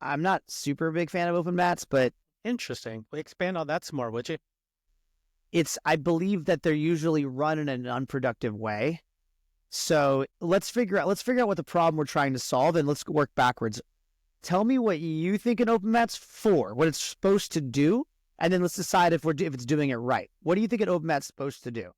I'm not super big fan of open mats, but Interesting. Well, expand on that some more, would you? I believe that they're usually run in an unproductive way. So let's figure out what the problem we're trying to solve, and let's work backwards. Tell me what you think an open mat's for, what it's supposed to do, and then let's decide if it's doing it right. What do you think an open mat's supposed to do?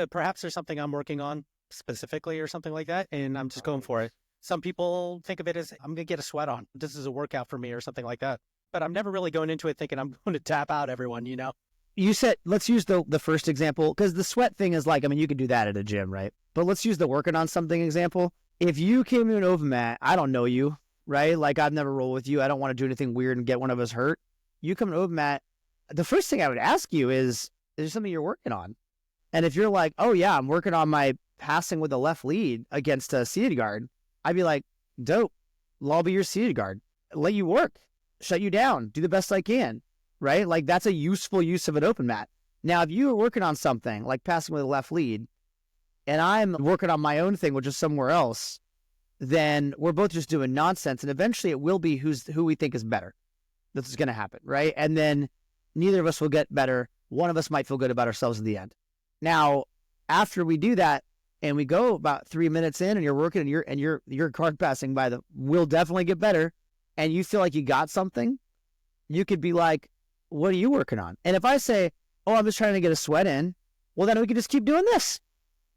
Perhaps there's something I'm working on specifically or something like that, and I'm just going for it. Some people think of it as I'm going to get a sweat on. This is a workout for me or something like that. But I'm never really going into it thinking I'm going to tap out everyone, you know? You said, let's use the first example, because the sweat thing is like, I mean, you could do that at a gym, right? But let's use the working on something example. If you came to an open mat, I don't know you, right? Like, I've never rolled with you. I don't want to do anything weird and get one of us hurt. You come to an open mat, the first thing I would ask you is there something you're working on? And if you're like, oh yeah, I'm working on my passing with the left lead against a seated guard, I'd be like, dope. I'll be your seated guard. Let you work. Shut you down. Do the best I can. Right? Like, that's a useful use of an open mat. Now, if you were working on something like passing with the left lead, and I'm working on my own thing, which is somewhere else, then we're both just doing nonsense. And eventually it will be who we think is better. This is going to happen. Right? And then neither of us will get better. One of us might feel good about ourselves at the end. Now, after we do that, and we go about 3 minutes in, and you're working, and you're card passing we'll definitely get better, and you feel like you got something, you could be like, what are you working on? And if I say, oh, I'm just trying to get a sweat in, well, then we can just keep doing this.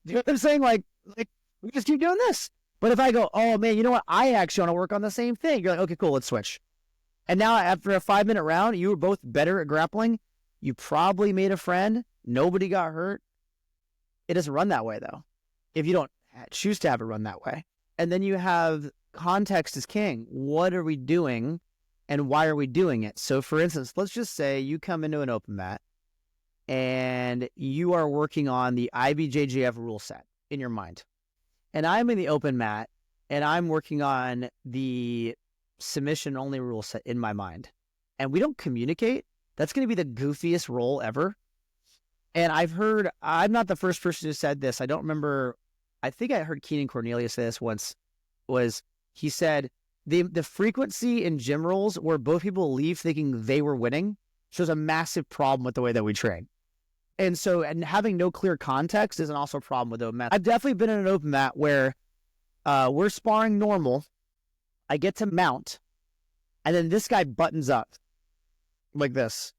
You know what I'm saying? Like we just keep doing this. But if I go, oh man, you know what? I actually want to work on the same thing. You're like, okay, cool, let's switch. And now after a 5-minute round, you were both better at grappling. You probably made a friend. Nobody got hurt. It doesn't run that way though, if you don't choose to have it run that way. And then you have context is king. What are we doing and why are we doing it? So for instance, let's just say you come into an open mat and you are working on the IBJJF rule set in your mind. And I'm in the open mat and I'm working on the submission only rule set in my mind. And we don't communicate. That's going to be the goofiest roll ever. And I'm not the first person who said this. I don't remember. I think I heard Keenan Cornelius say this once, he said, the frequency in gym rolls where both people leave thinking they were winning shows a massive problem with the way that we train. And having no clear context is also a problem with open mat. I've definitely been in an open mat where we're sparring normal. I get to mount, and then this guy buttons up like this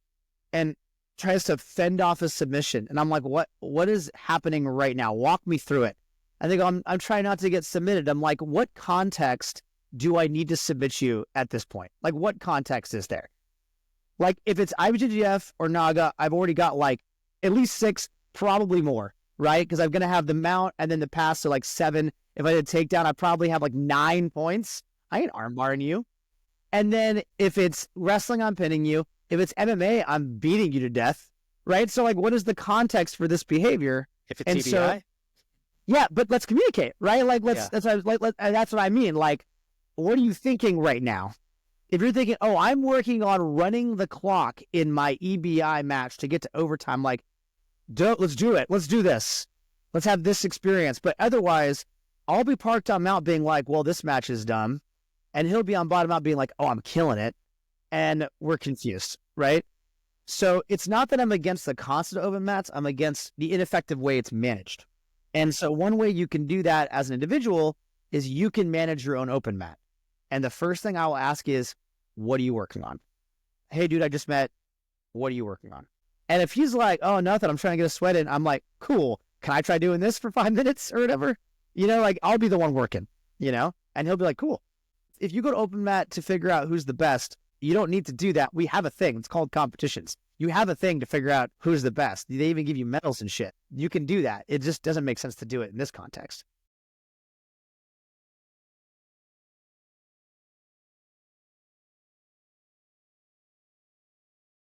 and tries to fend off a submission. And I'm like, what is happening right now? Walk me through it. I think I'm trying not to get submitted. I'm like, what context do I need to submit you at this point? Like, what context is there? Like, if it's IBJJF or Naga, I've already got like at least 6, probably more, right? Because I'm going to have the mount and then the pass, so like 7. If I did takedown, I probably have like 9 points. I ain't armbarring you. And then if it's wrestling, I'm pinning you. If it's MMA, I'm beating you to death, right? So like, what is the context for this behavior? If it's TBI? Yeah, but let's communicate, right? Like, that's what I mean. Like, what are you thinking right now? If you're thinking, oh, I'm working on running the clock in my EBI match to get to overtime, like, let's do it. Let's do this. Let's have this experience. But otherwise, I'll be parked on mount being like, well, this match is dumb. And he'll be on bottom out being like, oh, I'm killing it. And we're confused, right? So it's not that I'm against the concept of open mats. I'm against the ineffective way it's managed. And so one way you can do that as an individual is you can manage your own open mat. And the first thing I will ask is, what are you working on? Hey, dude, I just met. What are you working on? And if he's like, oh, nothing, I'm trying to get a sweat in. I'm like, cool. Can I try doing this for 5 minutes or whatever? You know, like, I'll be the one working, you know? And he'll be like, cool. If you go to open mat to figure out who's the best, you don't need to do that. We have a thing. It's called competitions. You have a thing to figure out who's the best. They even give you medals and shit. You can do that. It just doesn't make sense to do it in this context.